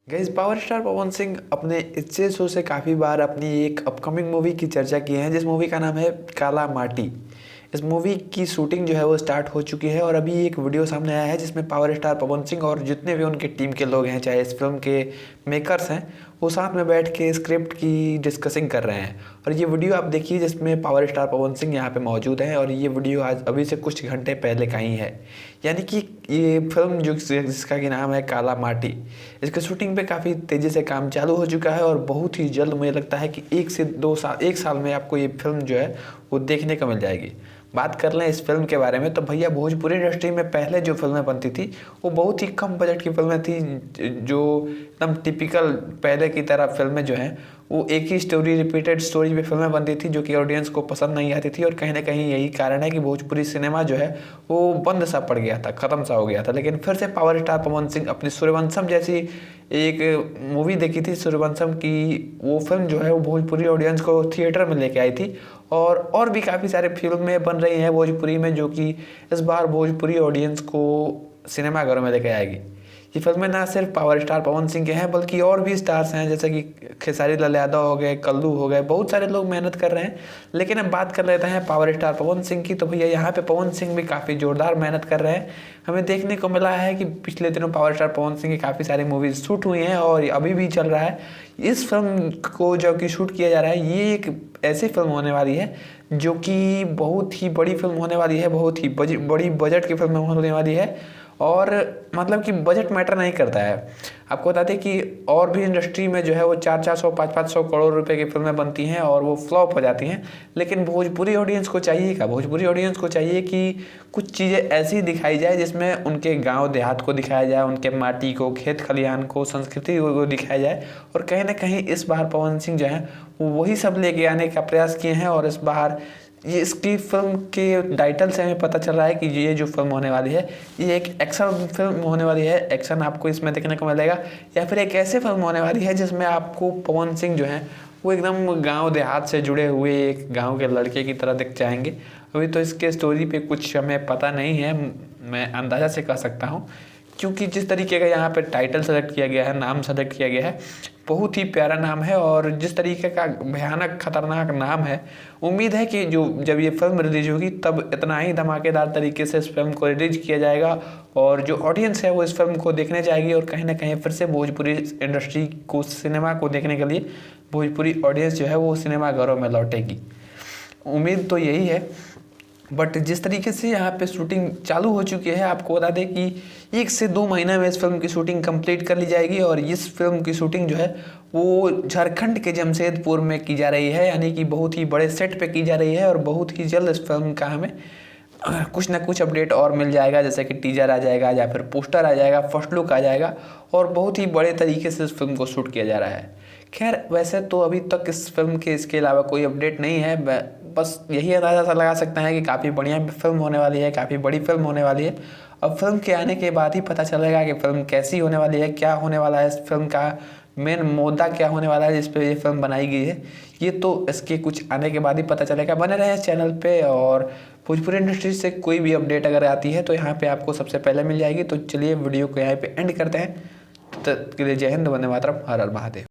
Guys, power star Pawan Singh अपने इस show से काफ़ी बार अपनी एक अपकमिंग मूवी की चर्चा किए हैं, जिस मूवी का नाम है काला माटी। इस मूवी की शूटिंग जो है वो स्टार्ट हो चुकी है और अभी एक वीडियो सामने आया है जिसमें पावर स्टार पवन सिंह और जितने भी उनके टीम के लोग हैं, चाहे इस फिल्म के मेकर्स हैं, वो साथ में बैठ के स्क्रिप्ट की डिस्कसिंग कर रहे हैं। और ये वीडियो आप देखिए जिसमें पावर स्टार पवन सिंह यहाँ पे मौजूद हैं और ये वीडियो आज अभी से कुछ घंटे पहले का ही है। यानी कि ये फिल्म जिसका कि नाम है काला माटी, इसकी शूटिंग पे काफ़ी तेज़ी से काम चालू हो चुका है और बहुत ही जल्द मुझे लगता है कि 1 साल में आपको ये फिल्म जो है वो देखने को मिल जाएगी। बात कर लें इस फिल्म के बारे में तो भैया, भोजपुरी इंडस्ट्री में पहले जो फिल्में बनती थी वो बहुत ही कम बजट की फिल्में थी, जो एकदम टिपिकल पहले की तरह फिल्में जो हैं वो एक ही स्टोरी, रिपीटेड स्टोरी पे फिल्में बनती थी जो कि ऑडियंस को पसंद नहीं आती थी। और कहीं ना कहीं यही कारण है कि भोजपुरी सिनेमा जो है वो बंद सा पड़ गया था, ख़त्म सा हो गया था। लेकिन फिर से पावर स्टार पवन सिंह अपनी सूर्यवंशम जैसी एक मूवी देखी थी, सूर्यवंशम की वो फिल्म जो है वो भोजपुरी ऑडियंस को थिएटर में लेके आई थी। और भी काफ़ी सारे फिल्में बन रही हैं भोजपुरी में जो कि इस बार भोजपुरी ऑडियंस को सिनेमाघरों में लेके आएगी। ये फिल्में ना सिर्फ पावर स्टार पवन सिंह के हैं बल्कि और भी स्टार्स हैं, जैसे कि खेसारी लाल यादव हो गए, कल्लू हो गए, बहुत सारे लोग मेहनत कर रहे हैं। लेकिन अब बात कर लेते हैं पावर स्टार पवन सिंह की, तो भैया यहाँ पे पवन सिंह भी काफ़ी जोरदार मेहनत कर रहे हैं। हमें देखने को मिला है कि पिछले दिनों पावर स्टार पवन सिंह की काफ़ी सारी मूवीज शूट हुई हैं और अभी भी चल रहा है। इस फिल्म को जो कि शूट किया जा रहा है, ये एक ऐसी फिल्म होने वाली है जो कि बहुत ही बड़ी फिल्म होने वाली है, बहुत ही बड़ी बजट की फिल्म होने वाली है। और मतलब कि बजट मैटर नहीं करता है। आपको बता दें कि और भी इंडस्ट्री में जो है वो 400-400, 500-500 करोड़ रुपए की फिल्में बनती हैं और वो फ्लॉप हो जाती हैं। लेकिन भोजपुरी ऑडियंस को चाहिए क्या? भोजपुरी ऑडियंस को चाहिए कि कुछ चीज़ें ऐसी दिखाई जाए जिसमें उनके गांव देहात को दिखाया जाए, उनके माटी को, खेत खलिहान को, संस्कृति को दिखाया जाए। और कहीं ना कहीं इस बार पवन सिंह जो है वो वही सब लेके आने का प्रयास किए हैं। और इस बार ये इसकी फिल्म के टाइटल से हमें पता चल रहा है कि ये जो फिल्म होने वाली है ये एक एक्शन फिल्म होने वाली है। एक्शन आपको इसमें देखने को मिलेगा, या फिर एक ऐसे फिल्म होने वाली है जिसमें आपको पवन सिंह जो है वो एकदम गांव देहात से जुड़े हुए एक गांव के लड़के की तरह दिख जाएंगे। अभी तो इसके स्टोरी पे कुछ हमें पता नहीं है, मैं अंदाज़ा से कह सकता हूँ, क्योंकि जिस तरीके का यहाँ पे टाइटल सेलेक्ट किया गया है, नाम सेलेक्ट किया गया है, बहुत ही प्यारा नाम है और जिस तरीके का भयानक खतरनाक नाम है, उम्मीद है कि जो जब ये फिल्म रिलीज होगी तब इतना ही धमाकेदार तरीके से इस फिल्म को रिलीज किया जाएगा और जो ऑडियंस है वो इस फिल्म को देखने जाएगी। और कहीं ना कहीं फिर से भोजपुरी इंडस्ट्री को, सिनेमा को देखने के लिए भोजपुरी ऑडियंस जो है वो सिनेमाघरों में लौटेगी। उम्मीद तो यही है। बट जिस तरीके से यहाँ पे शूटिंग चालू हो चुकी है, आपको बता दें कि 1 से 2 महीने में इस फिल्म की शूटिंग कंप्लीट कर ली जाएगी। और इस फिल्म की शूटिंग जो है वो झारखंड के जमशेदपुर में की जा रही है, यानी कि बहुत ही बड़े सेट पे की जा रही है। और बहुत ही जल्द इस फिल्म का हमें कुछ ना कुछ अपडेट और मिल जाएगा, जैसे कि टीजर आ जाएगा या फिर पोस्टर आ जाएगा, फर्स्ट लुक आ जाएगा और बहुत ही बड़े तरीके से इस फिल्म को शूट किया जा रहा है। खैर, वैसे तो अभी तक इस फिल्म के इसके अलावा कोई अपडेट नहीं है, बस यही अंदाज़ा सा लगा सकते हैं कि काफ़ी बढ़िया फिल्म होने वाली है, काफ़ी बड़ी फिल्म होने वाली है। अब फिल्म के आने के बाद ही पता चलेगा कि फिल्म कैसी होने वाली है, क्या होने वाला है, इस फिल्म का मेन मुद्दा क्या होने वाला है जिस पे ये फिल्म बनाई गई है। ये तो इसके कुछ आने के बाद ही पता चलेगा। बने रहे इस चैनल पे और भोजपुरी इंडस्ट्री से कोई भी अपडेट अगर आती है तो यहाँ पे आपको सबसे पहले मिल जाएगी। तो चलिए वीडियो को यहाँ पे एंड करते हैं। तब तक के लिए जय हिंद, वंदे मातरम, हर हर महादेव।